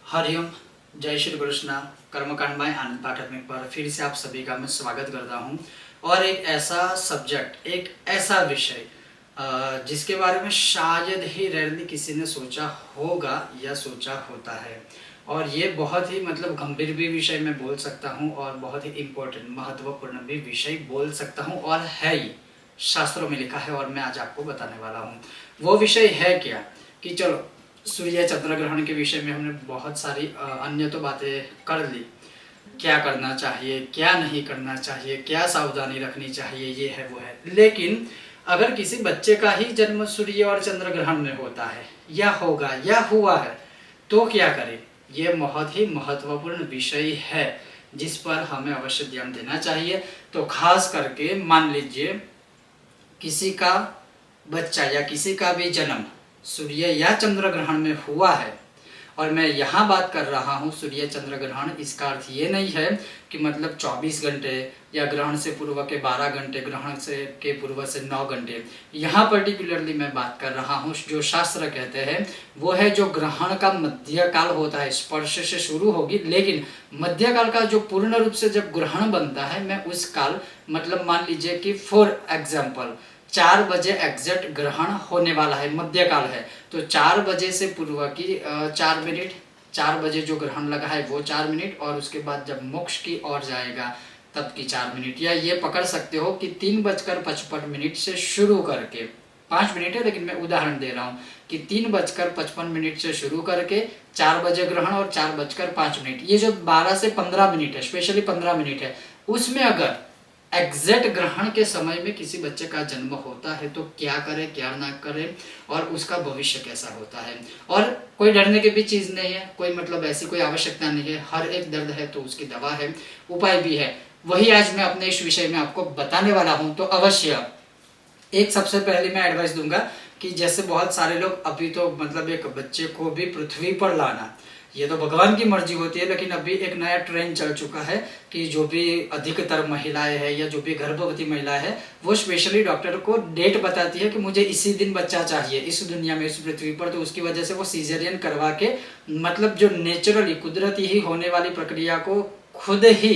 हरिओम, जय श्री कृष्णा। कर्मकांड बाय आनंद पाठक में पर फिर से आप सभी का मैं स्वागत करता हूं। और एक ऐसा सब्जेक्ट, एक ऐसा विषय जिसके बारे में शायद ही रेयरली किसी ने सोचा होगा या सोचा होता है। और ये बहुत ही गंभीर भी विषय मैं बोल सकता हूं और बहुत ही इम्पोर्टेंट महत्वपूर्ण भी विषय बोल सकता हूं और है ही शास्त्रों में लिखा है। और मैं आज आपको बताने वाला हूं वो विषय है क्या। कि चलो, सूर्य चंद्र ग्रहण के विषय में हमने बहुत सारी अन्य तो बातें कर ली। क्या करना चाहिए, क्या नहीं करना चाहिए, क्या सावधानी रखनी चाहिए, ये है वो है। लेकिन अगर किसी बच्चे का ही जन्म सूर्य और चंद्र ग्रहण में होता है या होगा या हुआ है तो क्या करें, ये बहुत ही महत्वपूर्ण विषय है जिस पर हमें अवश्य ध्यान देना चाहिए। तो खास करके मान लीजिए किसी का बच्चा या किसी का भी जन्म सूर्य या चंद्र ग्रहण में हुआ है, और मैं यहाँ बात कर रहा हूँ सूर्य चंद्र ग्रहण, इसका अर्थ ये नहीं है कि 24 घंटे या ग्रहण से पूर्व के 12 घंटे, ग्रहण से के पूर्व से 9 घंटे। यहाँ पर्टिकुलरली मैं बात कर रहा हूँ जो शास्त्र कहते हैं वो है जो ग्रहण का मध्यकाल होता है। स्पर्श से शुरू होगी लेकिन मध्यकाल का जो पूर्ण रूप से जब ग्रहण बनता है, मैं उस काल मान लीजिए कि फॉर एग्जाम्पल 4 बजे एग्जैक्ट ग्रहण होने वाला है, मध्यकाल है, तो 4 बजे से पूर्व की 4 मिनट, 4 बजे जो ग्रहण लगा है वो 4 मिनट, और उसके बाद जब मोक्ष की ओर जाएगा तब की 4 मिनट। या ये पकड़ सकते हो कि 3:55 से शुरू करके 5 मिनट है, लेकिन मैं उदाहरण दे रहा हूँ कि 3:55 से शुरू करके 4 बजे ग्रहण और 4:05, ये जो 12 से 15 मिनट है, स्पेशली 15 मिनट है, उसमें अगर एग्जैक्ट ग्रहण के समय में किसी बच्चे का जन्म होता है तो क्या करे क्या ना करे और उसका भविष्य कैसा होता है। और कोई डरने की भी चीज़ नहीं है, कोई ऐसी कोई आवश्यकता नहीं है। हर एक दर्द है तो उसकी दवा है, उपाय भी है। वही आज मैं अपने इस विषय में आपको बताने वाला हूँ। तो अवश्य एक सबसे पहले मैं एडवाइस दूंगा कि जैसे बहुत सारे लोग अभी तो एक बच्चे को भी पृथ्वी पर लाना, ये तो भगवान की मर्जी होती है, लेकिन अभी एक नया ट्रेंड चल चुका है कि जो भी अधिकतर महिलाएं हैं या जो भी गर्भवती महिलाएं हैं वो स्पेशली डॉक्टर को डेट बताती है कि मुझे इसी दिन बच्चा चाहिए इस दुनिया में, इस पृथ्वी पर। तो उसकी वजह से वो सीजरियन करवा के जो नेचुरली कुदरती ही होने वाली प्रक्रिया को खुद ही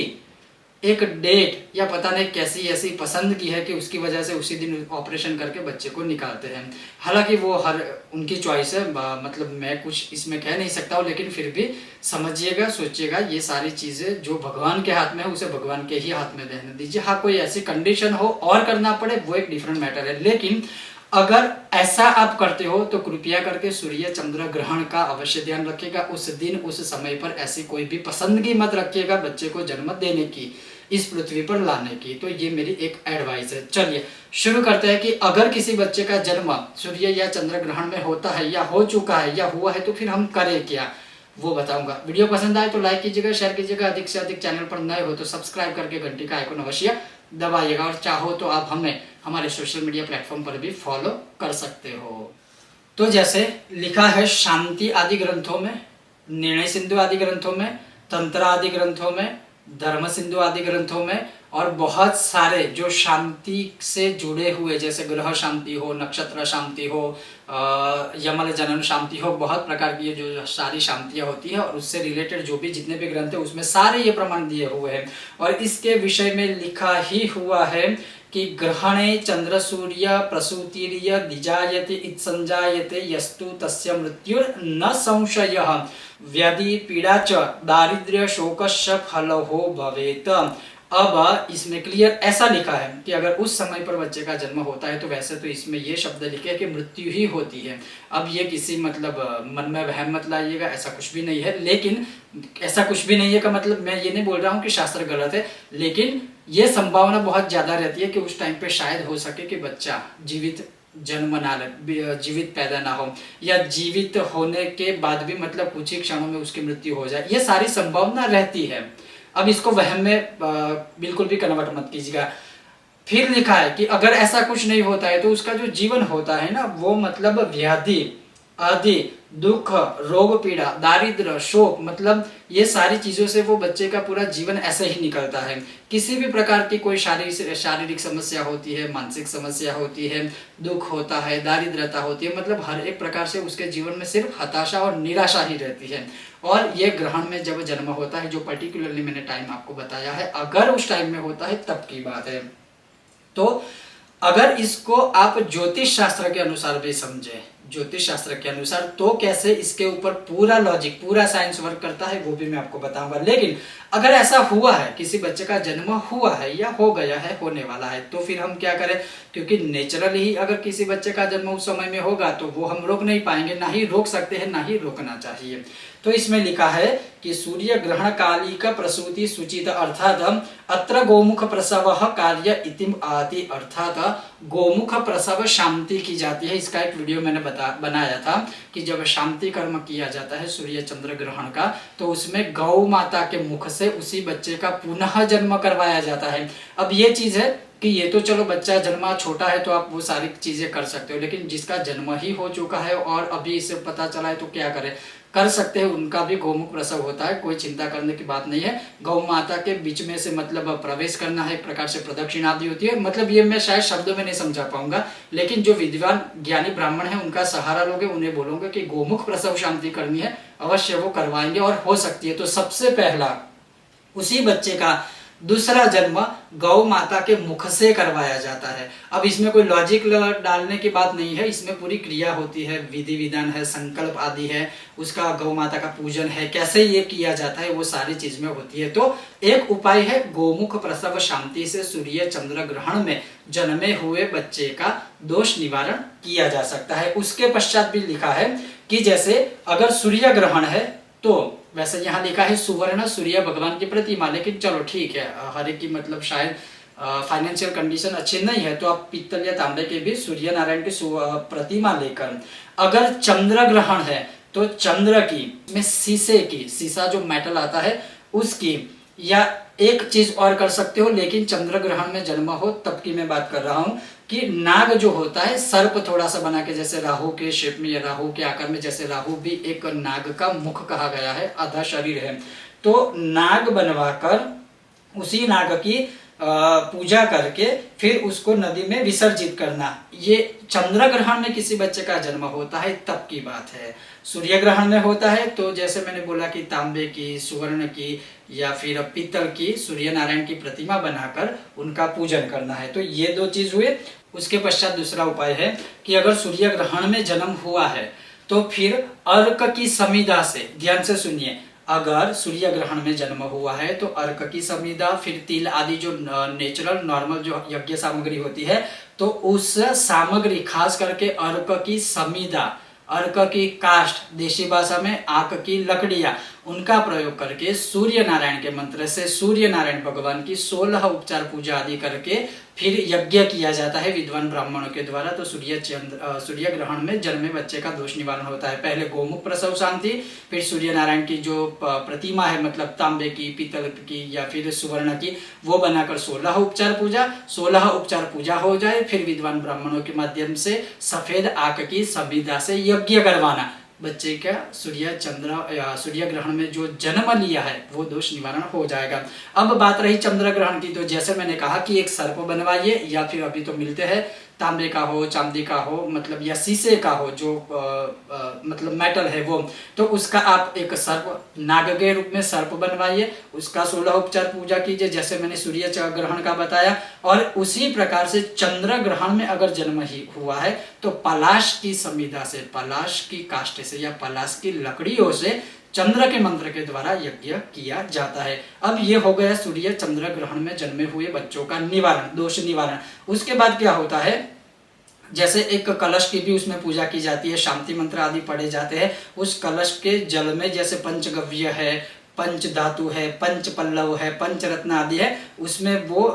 एक डेट या पता नहीं कैसी ऐसी पसंद की है कि उसकी वजह से उसी दिन ऑपरेशन करके बच्चे को निकालते हैं। हालांकि वो हर उनकी चॉइस है, मैं कुछ इसमें कह नहीं सकता हूँ, लेकिन फिर भी समझिएगा, सोचिएगा, ये सारी चीज़ें जो भगवान के हाथ में है उसे भगवान के ही हाथ में रहने दीजिए। हाँ, कोई ऐसी कंडीशन हो और करना पड़े वो एक डिफरेंट मैटर है, लेकिन अगर ऐसा आप करते हो तो कृपया करके सूर्य चंद्र ग्रहण का अवश्य ध्यान रखिएगा। उस दिन उस समय पर ऐसी कोई भी पसंदगी मत रखिएगा बच्चे को जन्म देने की, इस पृथ्वी पर लाने की। तो ये मेरी एक एडवाइस है। चलिए शुरू करते हैं कि अगर किसी बच्चे का जन्म सूर्य या चंद्र ग्रहण में होता है या हो चुका है या हुआ है तो फिर हम करें क्या, वो बताऊंगा। वीडियो पसंद आए तो लाइक कीजिएगा, शेयर कीजिएगा, अधिक से अधिक चैनल पर नए हो तो सब्सक्राइब करके घंटी का आइकन अवश्य दबाइएगा, और चाहो तो आप हमें हमारे सोशल मीडिया प्लेटफॉर्म पर भी फॉलो कर सकते हो। तो जैसे लिखा है शांति आदि ग्रंथों में, निर्णय सिंधु आदि ग्रंथों में, तंत्र आदि ग्रंथों में, धर्म सिंधु आदि ग्रंथों में, और बहुत सारे जो शांति से जुड़े हुए, जैसे ग्रह शांति हो, नक्षत्र शांति हो, यमल जनन शांति हो, बहुत प्रकार की ये जो सारी शांतियाँ होती है और उससे रिलेटेड जो भी जितने भी ग्रंथ है उसमें सारे ये प्रमाण दिए हुए हैं। और इसके विषय में लिखा ही हुआ है कि ग्रहणे चंद्र सूर्य प्रसूतिर्य दिजायते इत्संजायते यस्तु तस्य मृत्युर न संशयः व्याधि पीड़ा च दारिद्र्य शोकस्य फलहो भवेत। अब इसमें क्लियर ऐसा लिखा है कि अगर उस समय पर बच्चे का जन्म होता है तो वैसे तो इसमें ये शब्द लिखे हैं कि मृत्यु ही होती है। अब ये किसी मन में वहम मत लाइएगा, ऐसा कुछ भी नहीं है। लेकिन ऐसा कुछ भी नहीं है का मैं ये नहीं बोल रहा हूँ कि शास्त्र गलत है, लेकिन ये संभावना बहुत ज्यादा रहती है कि उस टाइम पे शायद हो सके कि बच्चा जीवित जन्म ना ले, जीवित पैदा ना हो, या जीवित होने के बाद भी कुछ ही क्षणों में उसकी मृत्यु हो जाए। ये सारी संभावना रहती है। अब इसको वहम में बिल्कुल भी कन्वर्ट मत कीजिएगा। फिर लिखा है कि अगर ऐसा कुछ नहीं होता है तो उसका जो जीवन होता है ना वो व्याधि आदि, दुख, रोग पीड़ा, दारिद्र, शोक, मतलब ये सारी चीजों से वो बच्चे का पूरा जीवन ऐसे ही निकलता है। किसी भी प्रकार की कोई शारीरिक समस्या होती है, मानसिक समस्या होती है, दुख होता है, दारिद्रता होती है, मतलब हर एक प्रकार से उसके जीवन में सिर्फ हताशा और निराशा ही रहती है। और ये ग्रहण में जब जन्म होता है, जो पर्टिकुलरली मैंने टाइम आपको बताया है, अगर उस टाइम में होता है तब की बात है। तो अगर इसको आप ज्योतिष शास्त्र के अनुसार भी समझे, ज्योतिष शास्त्र के अनुसार, तो कैसे इसके ऊपर पूरा लॉजिक, पूरा साइंस वर्क करता है वो भी मैं आपको बताऊंगा। लेकिन अगर ऐसा हुआ है, किसी बच्चे का जन्म हुआ है या हो गया है, होने वाला है, तो फिर हम क्या करें? क्योंकि नेचुरली ही अगर किसी बच्चे का जन्म उस समय में होगा तो वो हम रोक नहीं पाएंगे, ना ही रोक सकते हैं, ना ही रोकना चाहिए। तो इसमें लिखा है कि सूर्य ग्रहण कालिक प्रसूति सूचित, अर्थात अत्र गोमुख प्रसव कार्य इतिम आति, अर्थात गोमुख प्रसव शांति की जाती है। इसका एक वीडियो मैंने बनाया था कि जब शांति कर्म किया जाता है सूर्य चंद्र ग्रहण का, तो उसमें गौ माता के मुख से उसी बच्चे का पुनः जन्म करवाया जाता है। अब ये चीज है कि ये तो चलो बच्चा जन्मा छोटा है तो आप वो सारी चीजें कर सकते हो, लेकिन जिसका जन्म ही हो चुका है और अभी इसे पता चला है तो क्या करें? कर सकते हैं, उनका भी गौमुख प्रसव होता है, कोई चिंता करने की बात नहीं है। गौ माता के बीच में से मतलब प्रवेश करना है, एक प्रकार से प्रदक्षिणा आदि होती है। मतलब ये मैं शायद शब्दों में नहीं समझा पाऊंगा, लेकिन जो विद्वान ज्ञानी ब्राह्मण है उनका सहारा लोगे, उन्हें बोलोगे कि गोमुख प्रसव शांति करनी है, अवश्य वो करवाएंगे और हो सकती है। तो सबसे पहला उसी बच्चे का दूसरा जन्म गौ माता के मुख से करवाया जाता है। अब इसमें कोई लॉजिक डालने की बात नहीं है, इसमें पूरी क्रिया होती है, विधि विधान है, संकल्प आदि है, उसका गौ माता का पूजन है, कैसे ये किया जाता है वो सारी चीज में होती है। तो एक उपाय है गोमुख प्रसव शांति से सूर्य चंद्र ग्रहण में जन्मे हुए बच्चे का दोष निवारण किया जा सकता है। उसके पश्चात भी लिखा है कि जैसे अगर सूर्य ग्रहण है, तो वैसे यहाँ लिखा है सुवर्ण सूर्य भगवान की प्रतिमा, लेकिन चलो ठीक है, हर एक की मतलब शायद फाइनेंशियल कंडीशन अच्छी नहीं है, तो आप पीतल या तांबे के भी सूर्य नारायण की प्रतिमा लेकर, अगर चंद्र ग्रहण है तो चंद्र की में शीशे की, शीशा जो मेटल आता है उसकी, या एक चीज और कर सकते हो, लेकिन चंद्र ग्रहण में जन्म हो तब की मैं बात कर रहा हूं कि नाग जो होता है सर्प थोड़ा सा बना के, जैसे राहु के शेप में या राहु के आकार में, जैसे राहु भी एक नाग का मुख कहा गया है, आधा शरीर है, तो नाग बनवाकर उसी नाग की पूजा करके फिर उसको नदी में विसर्जित करना, ये चंद्र ग्रहण में किसी बच्चे का जन्म होता है तब की बात है। सूर्य ग्रहण में होता है तो जैसे मैंने बोला कि तांबे की, सुवर्ण की या फिर पीतल की सूर्य नारायण की प्रतिमा बनाकर उनका पूजन करना है। तो ये दो चीज हुए। उसके पश्चात दूसरा उपाय है कि अगर सूर्य ग्रहण में जन्म हुआ है तो फिर अर्क की समिधा से, ध्यान से सुनिए, अगर सूर्य ग्रहण में जन्म हुआ है तो अर्क की समिधा, फिर तिल आदि जो नेचुरल नॉर्मल जो यज्ञ सामग्री होती है, तो उस सामग्री खास करके अर्क की समिधा, अर्क की काष्ठ, देशी भाषा में आक की लकड़ियां, उनका प्रयोग करके सूर्य नारायण के मंत्र से सूर्य नारायण भगवान की 16 उपचार पूजा आदि करके फिर यज्ञ किया जाता है विद्वान ब्राह्मणों के द्वारा। तो सूर्य ग्रहण में जन्मे बच्चे का दोष निवारण होता है। पहले गोमुख प्रसव शांति, फिर सूर्य नारायण की जो प्रतिमा है, मतलब तांबे की, पीतल की या फिर सुवर्ण की, वो बनाकर 16 उपचार पूजा, 16 उपचार पूजा हो जाए फिर विद्वान ब्राह्मणों के माध्यम से सफेद आक की समिधा से यज्ञ करवाना। बच्चे का सूर्य ग्रहण में जो जन्म लिया है वो दोष निवारण हो जाएगा। अब बात रही चंद्र ग्रहण की, तो जैसे मैंने कहा कि एक सर्प बनवाइए, या फिर अभी तो मिलते हैं तांबे का हो, चांदी का हो, मतलब या शीशे का हो जो मतलब मेटल है वो, तो उसका आप एक सर्प, नाग के रूप में सर्प बनवाइए, उसका 16 उपचार पूजा कीजिए जैसे मैंने सूर्य ग्रहण का बताया। और उसी प्रकार से चंद्र ग्रहण में अगर जन्म ही हुआ है तो पलाश की समिधा से, पलाश की काष्ठ से या पलाश की लकड़ियों से चंद्र के मंत्र के द्वारा यज्ञ किया जाता है। अब ये हो गया सूर्य चंद्र ग्रहण में जन्मे हुए बच्चों का निवारण, दोष निवारण। उसके बाद क्या होता है, जैसे एक कलश की भी उसमें पूजा की जाती है, शांति मंत्र आदि पढ़े जाते हैं। उस कलश के जल में जैसे पंचगव्य है, पंच धातु है, पंच पल्लव है, पंच रत्न आदि है, उसमें वो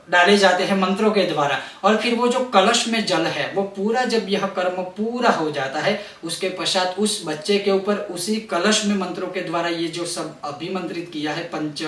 डाले जाते हैं मंत्रों के द्वारा। और फिर वो जो कलश में जल है वो पूरा, जब यह कर्म पूरा हो जाता है उसके पश्चात उस बच्चे के ऊपर उसी कलश में मंत्रों के द्वारा ये जो सब अभिमंत्रित किया है, पंच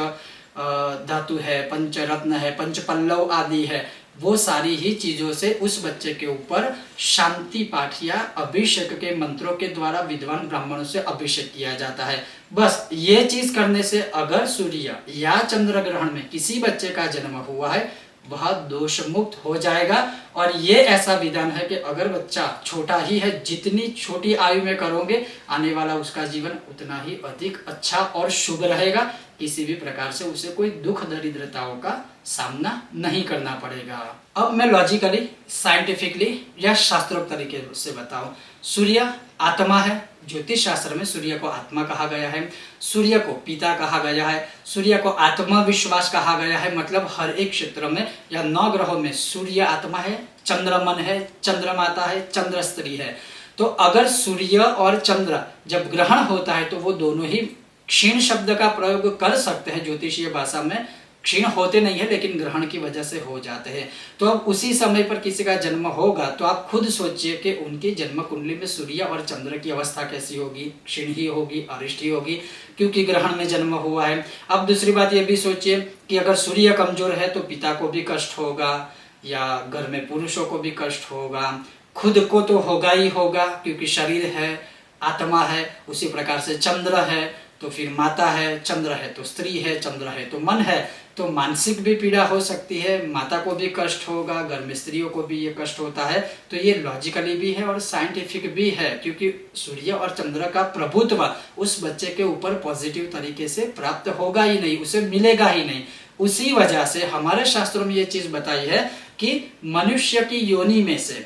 धातु है, पंच रत्न है, पंच पल्लव आदि है, वो सारी ही चीजों से उस बच्चे के ऊपर शांति पाठ या अभिषेक के मंत्रों के द्वारा विद्वान ब्राह्मणों से अभिषेक किया जाता है। बस ये चीज करने से अगर सूर्य या चंद्र ग्रहण में किसी बच्चे का जन्म हुआ है वह दोष मुक्त हो जाएगा। और ये ऐसा विधान है कि अगर बच्चा छोटा ही है, जितनी छोटी आयु में करोगे आने वाला उसका जीवन उतना ही अधिक अच्छा और शुभ रहेगा। किसी भी प्रकार से उसे कोई दुख दरिद्रताओं का सामना नहीं करना पड़ेगा। अब मैं लॉजिकली, साइंटिफिकली या शास्त्रोक्त तरीके से बताऊं। सूर्य आत्मा है, ज्योतिष शास्त्र में सूर्य को आत्मा कहा गया है, सूर्य को पिता कहा गया है, सूर्य को आत्मविश्वास कहा गया है। मतलब हर एक क्षेत्र में या 9 ग्रहों में सूर्य आत्मा है, चंद्र मन है, चंद्र माता है, चंद्र स्त्री है। तो अगर सूर्य और चंद्र जब ग्रहण होता है तो वो दोनों ही क्षीण शब्द का प्रयोग कर सकते हैं। ज्योतिषीय भाषा में क्षीण होते नहीं है लेकिन ग्रहण की वजह से हो जाते हैं। तो अब उसी समय पर किसी का जन्म होगा तो आप खुद सोचिए कि उनकी जन्म कुंडली में सूर्य और चंद्र की अवस्था कैसी होगी। क्षीण ही होगी, अरिष्ट ही होगी, क्योंकि ग्रहण में जन्म हुआ है। अब दूसरी बात ये भी सोचिए कि अगर सूर्य कमजोर है तो पिता को भी कष्ट होगा या घर में पुरुषों को भी कष्ट होगा, खुद को तो होगा ही होगा क्योंकि शरीर है, आत्मा है। उसी प्रकार से चंद्र है तो फिर माता है, चंद्र है तो स्त्री है, चंद्र है तो मन है, तो मानसिक भी पीड़ा हो सकती है, माता को भी कष्ट होगा, घर में स्त्रियों को भी ये कष्ट होता है। तो ये लॉजिकली भी है और साइंटिफिक भी है क्योंकि सूर्य और चंद्र का प्रभुत्व उस बच्चे के ऊपर पॉजिटिव तरीके से प्राप्त होगा ही नहीं, उसे मिलेगा ही नहीं। उसी वजह से हमारे शास्त्रों में ये चीज बताई है कि मनुष्य की योनि में से,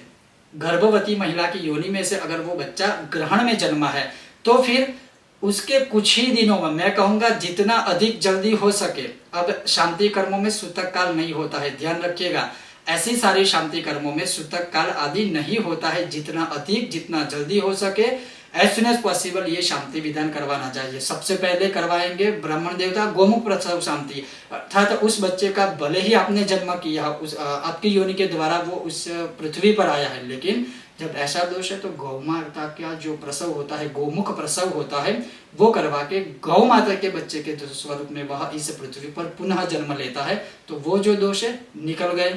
गर्भवती महिला की योनि में से अगर वो बच्चा ग्रहण में जन्मा है तो फिर उसके कुछ ही दिनों में, मैं कहूंगा जितना अधिक जल्दी हो सके, अब शांति कर्मों में सूतक काल नहीं होता है, ध्यान रखिएगा। ऐसी सारी शांति कर्मों में सूतक काल आदि नहीं होता है। जितना अधिक, जितना जल्दी हो सके, एज सुन एज पॉसिबल ये शांति विधान करवाना चाहिए। सबसे पहले करवाएंगे ब्राह्मण देवता गोमुख प्रसव शांति, अर्थात उस बच्चे का भले ही आपने जन्म किया, उस आपकी योनि के द्वारा वो उस पृथ्वी पर आया है, लेकिन जब ऐसा दोष है तो गौ माता का जो प्रसव होता है, गोमुख प्रसव होता है, वो करवा के गौ माता के बच्चे के स्वरूप में वह इस पृथ्वी पर पुनः जन्म लेता है, तो वो जो दोष है निकल गए।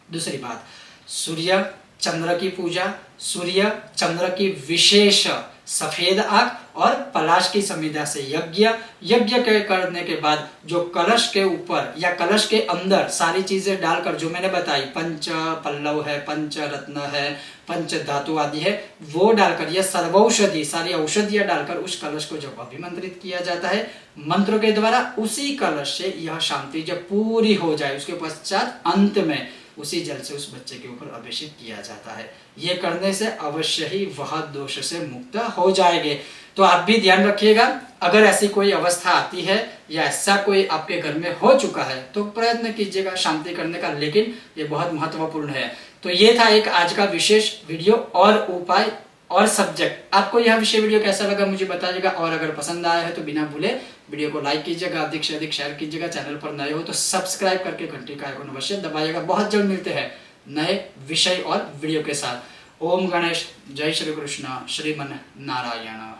दूसरी बात, सूर्य चंद्र की पूजा, सूर्य चंद्र की विशेष सफेद आंख और पलाश की संविधा से यज्ञ करने के बाद जो कलश के ऊपर या कलश के अंदर सारी चीजें डालकर, जो मैंने बताई, पंच पल्लव है, पंच रत्न है, पंच धातु आदि है, वो डालकर या सर्वौषधि, सारी औषधियां डालकर उस कलश को जब अभिमंत्रित किया जाता है मंत्रों के द्वारा, उसी कलश से यह शांति जब पूरी हो जाए उसके पश्चात अंत में उसी जल से उस बच्चे के ऊपर अभिषेक किया जाता है। ये करने से अवश्य ही वह दोष से मुक्त हो जाएंगे। तो आप भी ध्यान रखिएगा, अगर ऐसी कोई अवस्था आती है या ऐसा कोई आपके घर में हो चुका है तो प्रयत्न कीजिएगा शांति करने का, लेकिन ये बहुत महत्वपूर्ण है। तो ये था एक आज का विशेष वीडियो और उपाय और सब्जेक्ट। आपको यह विषय वीडियो कैसा लगा मुझे बताइएगा, और अगर पसंद आया है तो बिना भूले वीडियो को लाइक कीजिएगा, अधिक से अधिक शेयर कीजिएगा। चैनल पर नए हो तो सब्सक्राइब करके घंटी का आइकन अवश्य दबाइएगा। बहुत जल्द मिलते हैं नए विषय और वीडियो के साथ। ओम गणेश, जय श्री कृष्ण, श्रीमन नारायण।